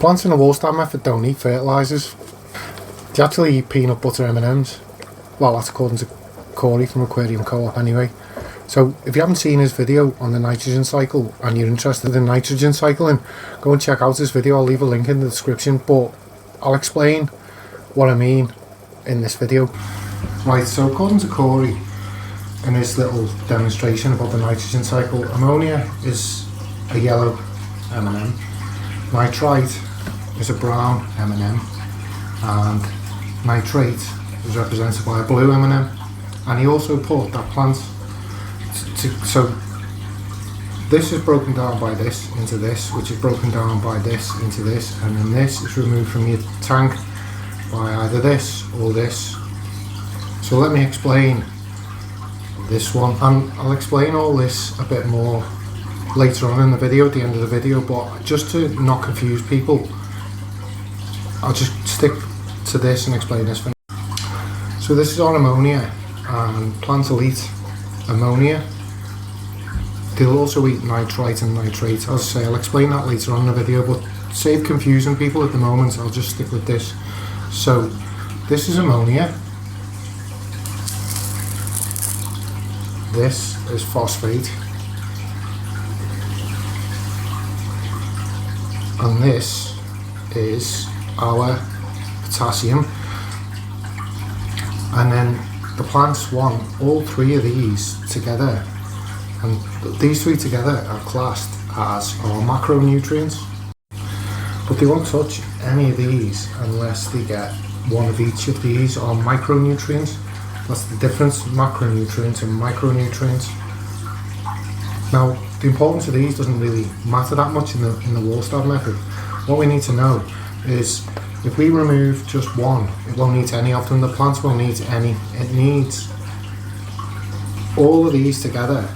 Plants in the Walstad method don't eat fertilizers. They actually eat peanut butter M&Ms. Well, that's according to Corey from Aquarium Co-op anyway. So if you haven't seen his video on the nitrogen cycle and you're interested in nitrogen cycling, go and check out this video. I'll leave a link in the description, but I'll explain what I mean in this video. Right, so according to Corey in his little demonstration about the nitrogen cycle, ammonia is a yellow M&M, nitrite is a brown M&M, and nitrate is represented by a blue M&M. And he also put that plants so this is broken down by this into this, which is broken down by this into this, and then this is removed from your tank by either this or this. So let me explain this one, and I'll explain all this a bit more later on in the video, at the end of the video, but just to not confuse people, I'll just stick to this and explain this for now. So this is our ammonia, and plants will eat ammonia. They'll also eat nitrite and nitrate. As I say, I'll explain that later on in the video, but to save confusing people at the moment, I'll just stick with this. So this is ammonia, this is phosphate, and this is our potassium. And then the plants want all three of these together, and these three together are classed as our macronutrients, but they won't touch any of these unless they get one of each of these, or micronutrients. That's the difference, macronutrients and micronutrients. Now the importance of these doesn't really matter that much in the Walstad method. What we need to know is if we remove just one, it won't need any of them. The plants won't need any. It needs all of these together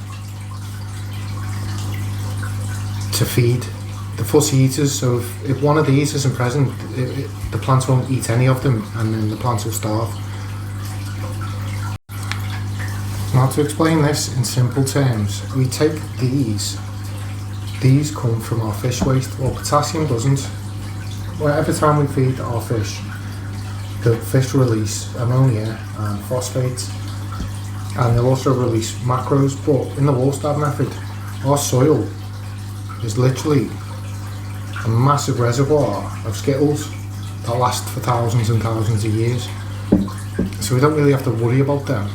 to feed the fussy eaters. So if one of these isn't present, the plants won't eat any of them, and then the plants will starve. Now to explain this in simple terms, we take these come from our fish waste. Well, potassium doesn't. Well, every time we feed our fish, the fish release ammonia and phosphates, and they'll also release macros. But in the Walstad method, our soil is literally a massive reservoir of skittles that last for thousands and thousands of years. So we don't really have to worry about them,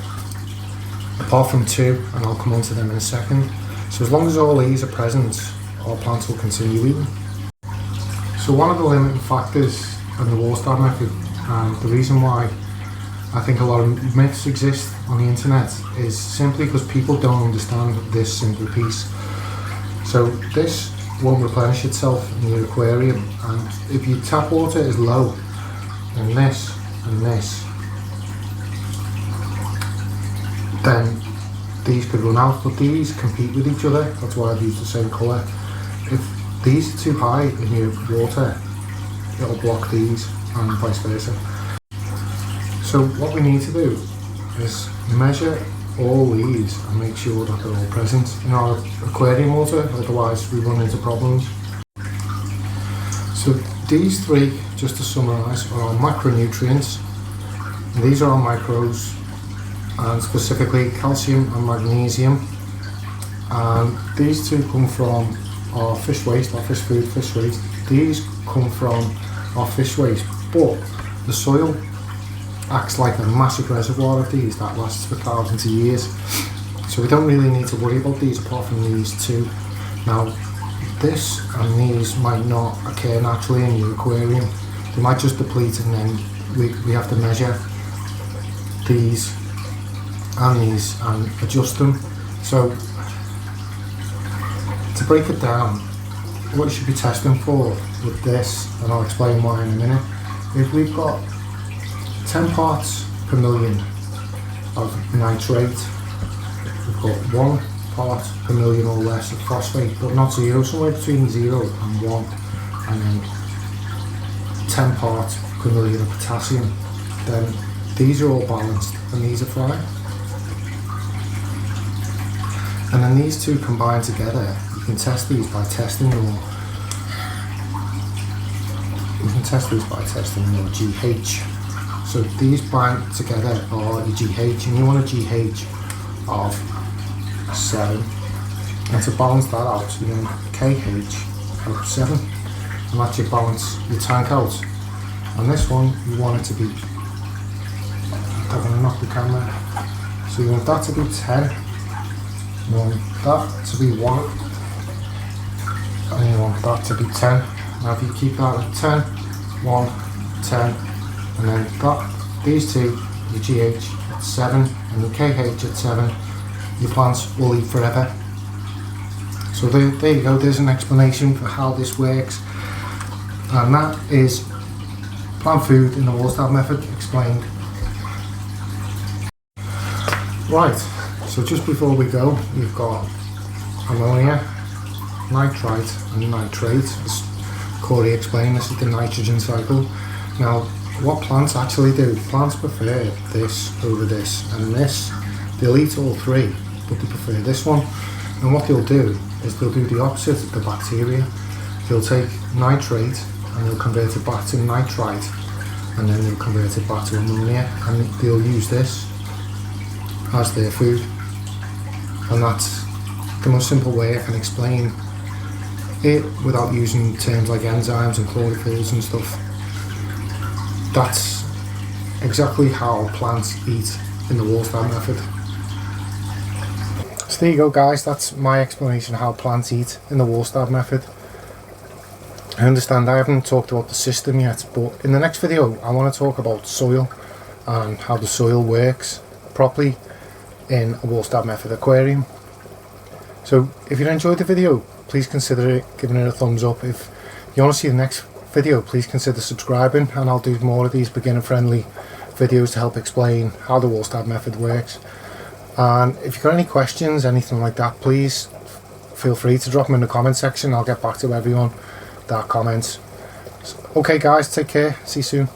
apart from two, and I'll come on to them in a second. So as long as all these are present, our plants will continue eating. So one of the limiting factors in the Walstad method, and the reason why I think a lot of myths exist on the internet, is simply because people don't understand this simple piece. So this won't replenish itself in your aquarium, and if your tap water is low, and this, then these could run out, but these compete with each other. That's why I've used the same colour. If these are too high in your water, it'll block these, and vice versa. So what we need to do is measure all these and make sure that they're all present in our aquarium water, otherwise we run into problems. So these three, just to summarise, are our macronutrients. And these are our micros, and specifically calcium and magnesium. And these two come from our fish waste, our fish food, fish waste. These come from our fish waste, but the soil acts like a massive reservoir of these that lasts for thousands of years. So we don't really need to worry about these apart from these two. Now this and these might not occur naturally in your aquarium. They might just deplete, and then we have to measure these and adjust them. So to break it down, what you should be testing for with this, and I'll explain why in a minute, if we've got 10 parts per million of nitrate, we've got 1 part per million or less of phosphate, but not 0, somewhere between 0 and 1, and then 10 parts per million of potassium, then these are all balanced and these are fine. And then these two combined together, you can test these by testing your We can test these by testing your GH. So these bind together are your GH, and you want a GH of 7. And to balance that out, you want KH of 7, and that should balance your tank out. And this one, you want it to be, I'm going to knock the camera, so you want that to be 10, you want that to be 1, and you want that to be 10. Now if you keep that at 10, 1, 10, and then that, these two, your GH at 7 and your KH at 7, your plants will eat forever. So there you go, there's an explanation for how this works, and that is plant food in the Walstad method explained. Right, so just before we go, you've got ammonia, nitrite and nitrate. As Corey explained, this is the nitrogen cycle. Now what plants actually do, plants prefer this over this and this. They'll eat all three, but they prefer this one. And what they'll do is they'll do the opposite of the bacteria. They'll take nitrate and they'll convert it back to nitrite, and then they'll convert it back to ammonia, and they'll use this as their food. And that's the most simple way I can explain it without using terms like enzymes and chlorophylls and stuff. That's exactly how plants eat in the Walstad method. So there you go guys, that's my explanation of how plants eat in the Walstad method. I understand I haven't talked about the system yet, but in the next video I want to talk about soil and how the soil works properly in a Walstad method aquarium. So if you enjoyed the video, please consider giving it a thumbs up. If you want to see the next video, please consider subscribing, and I'll do more of these beginner friendly videos to help explain how the Walstad method works. And if you've got any questions, anything like that, please feel free to drop them in the comment section. I'll get back to everyone that comments. Okay guys, take care, see you soon.